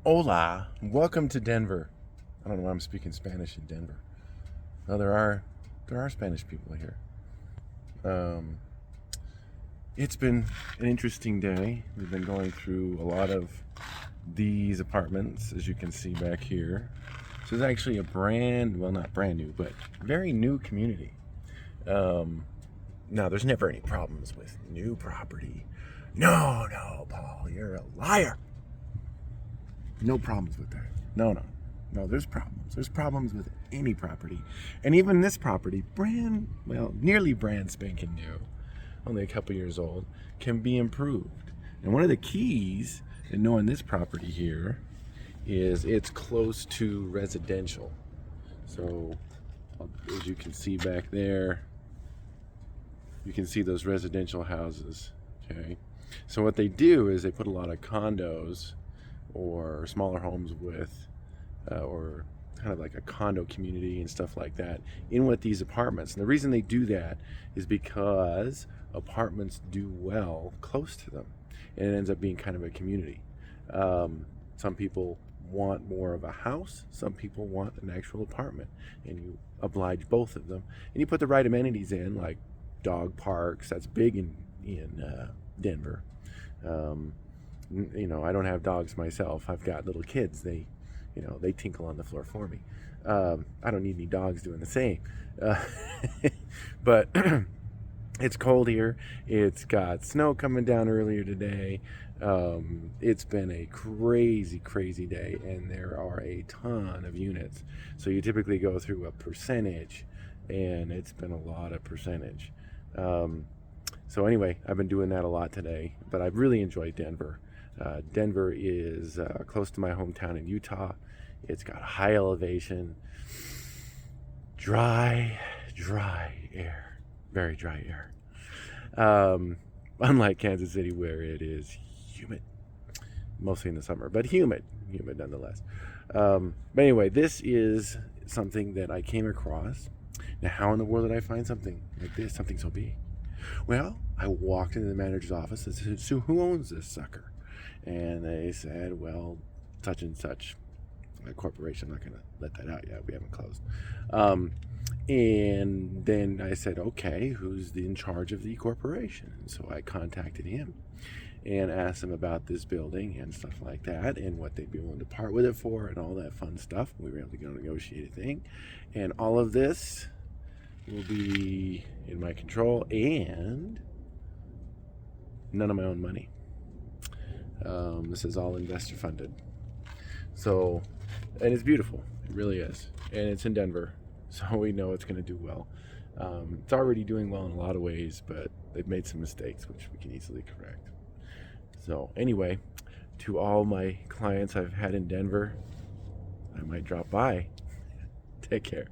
Hola, welcome to Denver. I don't know why I'm speaking Spanish in Denver. No, there are Spanish people here. Um, it's been an interesting day. We've been going through a lot of these apartments, as you can see back here. So it's actually not brand new, but very new community. Um, Now, there's never any problems with new property. No, Paul, you're a liar. No problems with that. No, there's problems. There's problems with any property. And even this property, nearly brand spanking new, only a couple years old, can be improved. And one of the keys in knowing this property here is it's close to residential. So, as you can see back there, you can see those residential houses, okay? So what they do is they put a lot of condos or smaller homes or kind of like a condo community and stuff like that in with these apartments. And the reason they do that is because apartments do well close to them, and it ends up being kind of a community. Some people want more of a house, some people want an actual apartment, and you oblige both of them. And you put the right amenities in, like dog parks. That's big in Denver. I don't have dogs myself. I've got little kids. They tinkle on the floor for me. I don't need any dogs doing the same. But it's cold here. It's got snow coming down earlier today. It's been a crazy, crazy day, and there are a ton of units. So you typically go through a percentage, and it's been a lot of percentage. So anyway, I've been doing that a lot today, but I've really enjoyed Denver. Denver is close to my hometown in Utah. It's got high elevation, dry air, very dry air. Unlike Kansas City, where it is humid, mostly in the summer, but humid nonetheless. But anyway, this is something that I came across. Now, how in the world did I find something like this, something so big? Well, I walked into the manager's office and said, "So who owns this sucker?" And they said, "Well, such and such a corporation." I'm not going to let that out yet. We haven't closed. And then I said, "Okay, who's in charge of the corporation?" And so I contacted him and asked him about this building and stuff like that, and what they'd be willing to part with it for, and all that fun stuff. We were able to go negotiate a thing. And all of this will be in my control, and none of my own money. This is all investor funded. So, and it's beautiful. It really is. And it's in Denver, so we know it's going to do well. It's already doing well in a lot of ways, but they've made some mistakes, which we can easily correct. So anyway, to all my clients I've had in Denver, I might drop by. Take care.